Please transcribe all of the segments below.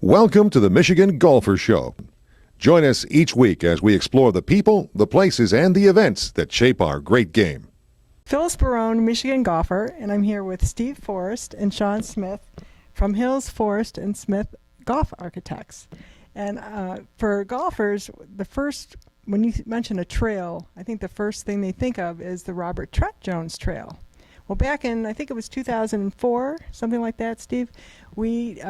Welcome to the Michigan Golfer Show. Join us each week as we explore the people, the places, and the events that shape our great game. Phyllis Barone, Michigan golfer, and I'm here with Steve Forrest and Sean Smith from Hills, Forrest, and Smith Golf Architects. And for golfers, when you mention a trail, I think the first thing they think of is the Robert Trent Jones Trail. Well, back in, I think it was 2004, something like that, Steve, we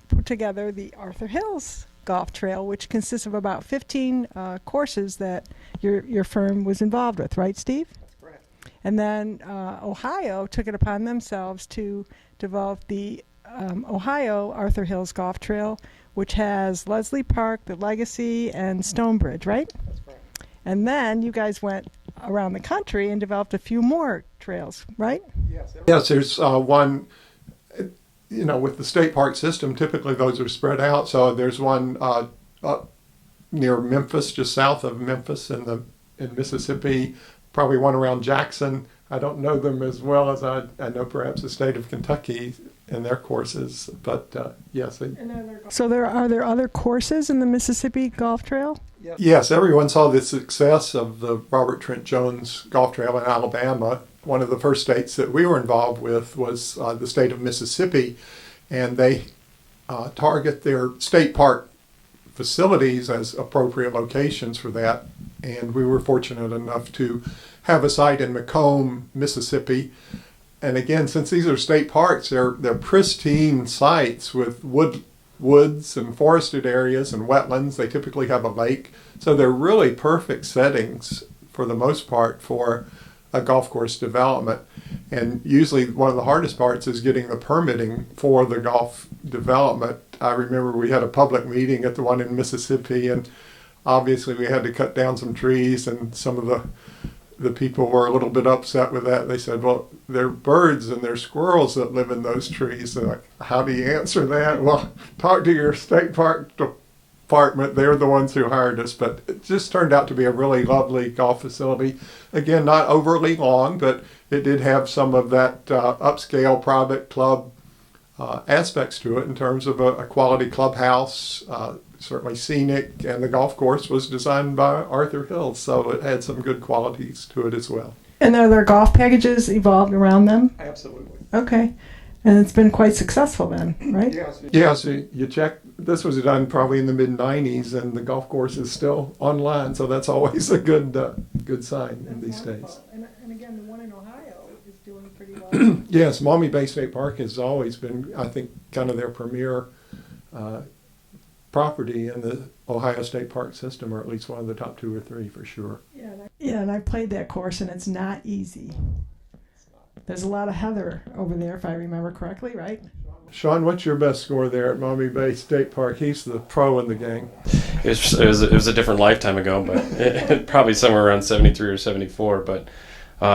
put together the Arthur Hills Golf Trail, which consists of about 15 courses that your firm was involved with, right, Steve? That's correct. And then Ohio took it upon themselves to develop the Ohio Arthur Hills Golf Trail, which has Leslie Park, the Legacy, and Stonebridge, right? That's correct. And then you guys went around the country and developed a few more trails, right? Yes, there's one, with the state park system, typically those are spread out. So there's one up near Memphis, just south of Memphis in Mississippi, probably one around Jackson. I don't know them as well as I know perhaps the state of Kentucky and their courses, but yes. So are there other courses in the Mississippi Golf Trail? Yes, everyone saw the success of the Robert Trent Jones Golf Trail in Alabama. One of the first states that we were involved with was the state of Mississippi, and they target their state park facilities as appropriate locations for that. And we were fortunate enough to have a site in Macomb, Mississippi. And again, since these are state parks, they're pristine sites with woods and forested areas and wetlands. They typically have a lake. So they're really perfect settings for the most part for a golf course development. And usually one of the hardest parts is getting the permitting for the golf development. I remember we had a public meeting at the one in Mississippi, and obviously we had to cut down some trees, and some of the people were a little bit upset with that. They said, well, there are birds and there are squirrels that live in those trees. They're like, how do you answer that? Well, talk to your state park department. They're the ones who hired us. But it just turned out to be a really lovely golf facility. Again, not overly long, but it did have some of that upscale private club aspects to it in terms of a quality clubhouse, certainly scenic, and the golf course was designed by Arthur Hills, so it had some good qualities to it as well. And are there golf packages evolved around them? Absolutely. Okay. And it's been quite successful then, right? Yes, you check, this was done probably in the mid-90s, and the golf course is still online, so that's always a good sign in these days. And again, the one in Ohio is doing pretty well. Yes, Maumee Bay State Park has always been, I think, kind of their premier property in the Ohio State Park system, or at least one of the top 2 or 3 for sure. Yeah, and I played that course, and it's not easy. There's a lot of heather over there, if I remember correctly, right? Sean, what's your best score there at Maumee Bay State Park? He's the pro in the game. It was a different lifetime ago, but probably somewhere around 73 or 74. But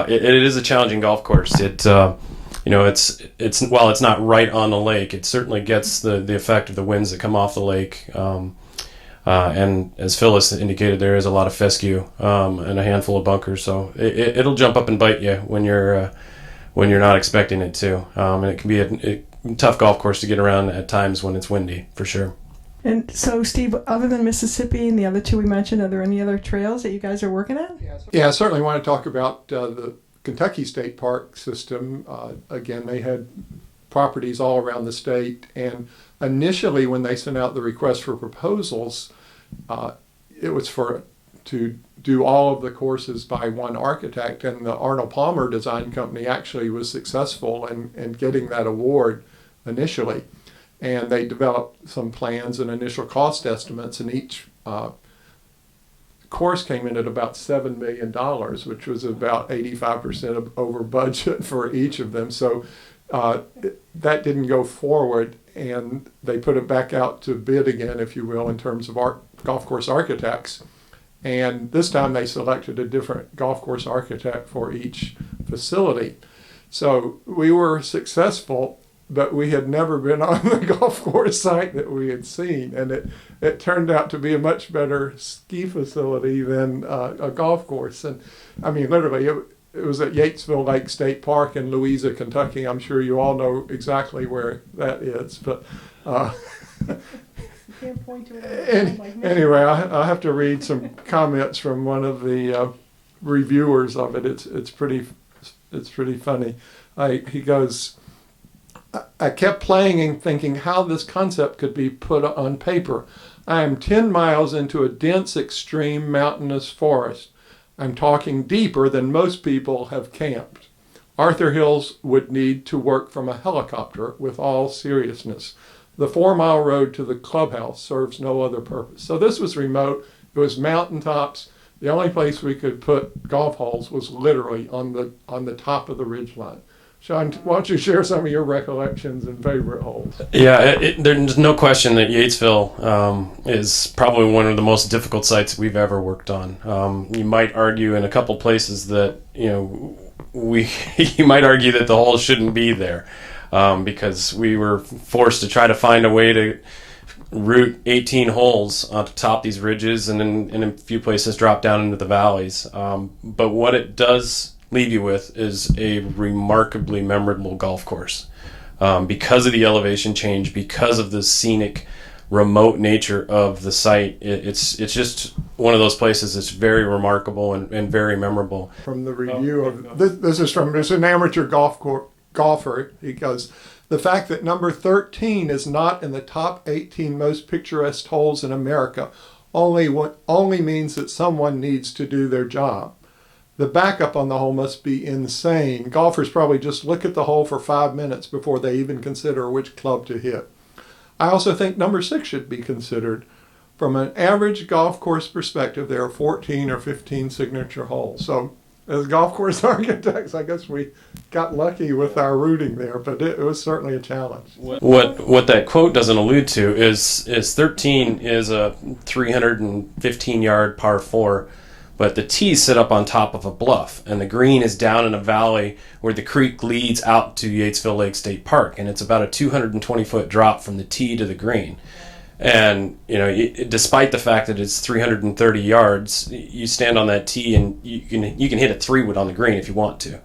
it is a challenging golf course. It's while it's not right on the lake, it certainly gets the effect of the winds that come off the lake. And as Phyllis indicated, there is a lot of fescue and a handful of bunkers, so it'll jump up and bite you when you're not expecting it to. And it can be a tough golf course to get around at times when it's windy, for sure. And so, Steve, other than Mississippi and the other 2 we mentioned, are there any other trails that you guys are working at? Yeah, I certainly want to talk about the Kentucky State Park system. Again, they had properties all around the state, and initially when they sent out the request for proposals, it was to do all of the courses by one architect, and the Arnold Palmer Design Company actually was successful in getting that award initially. And they developed some plans and initial cost estimates, and each course came in at about $7 million, which was about 85% over budget for each of them. So that didn't go forward, and they put it back out to bid again, if you will, in terms of golf course architects. And this time they selected a different golf course architect for each facility. So we were successful, but we had never been on the golf course site that we had seen. And it turned out to be a much better ski facility than a golf course. And I mean, literally, it was at Yatesville Lake State Park in Louisa, Kentucky. I'm sure you all know exactly where that is. But can't point to it on the phone like me. Anyway, I have to read some comments from one of the reviewers of it. It's pretty funny. He goes, I kept playing and thinking how this concept could be put on paper. I am 10 miles into a dense, extreme mountainous forest. I'm talking deeper than most people have camped. Arthur Hills would need to work from a helicopter with all seriousness. The 4-mile road to the clubhouse serves no other purpose. So this was remote. It was mountaintops. The only place we could put golf holes was literally on the top of the ridgeline. Sean, why don't you share some of your recollections and favorite holes? Yeah, there's no question that Yatesville is probably one of the most difficult sites we've ever worked on. You might argue in a couple places that you might argue that the hole shouldn't be there because we were forced to try to find a way to route 18 holes on top these ridges and in a few places drop down into the valleys. But what it does leave you with is a remarkably memorable golf course because of the elevation change, because of the scenic, remote nature of the site. It's just one of those places that's very remarkable and very memorable. From the review of this is an amateur golfer. He goes, the fact that number 13 is not in the top 18 most picturesque holes in America only means that someone needs to do their job. The backup on the hole must be insane. Golfers probably just look at the hole for 5 minutes before they even consider which club to hit. I also think number 6 should be considered. From an average golf course perspective, there are 14 or 15 signature holes. So as golf course architects, I guess we got lucky with our routing there, but it was certainly a challenge. What that quote doesn't allude to is 13 is a 315-yard par 4, but the tees sit up on top of a bluff, and the green is down in a valley where the creek leads out to Yatesville Lake State Park, and it's about a 220-foot drop from the tee to the green. And despite the fact that it's 330 yards, you stand on that tee and you can hit a 3-wood on the green if you want to.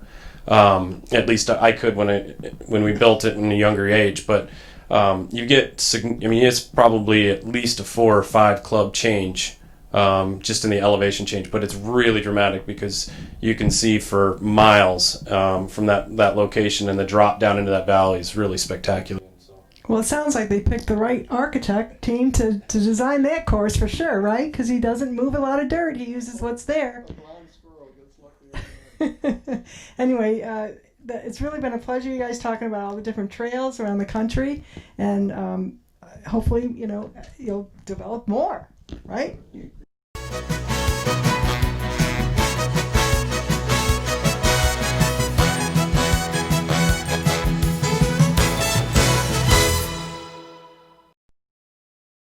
At least I could when we built it in a younger age. But you get, it's probably at least a 4 or 5 club change just in the elevation change. But it's really dramatic because you can see for miles from that location, and the drop down into that valley is really spectacular. Well, it sounds like they picked the right architect team to design that course for sure, right? Because he doesn't move a lot of dirt. He uses what's there. Anyway, it's really been a pleasure, you guys, talking about all the different trails around the country. And hopefully, you'll develop more, right?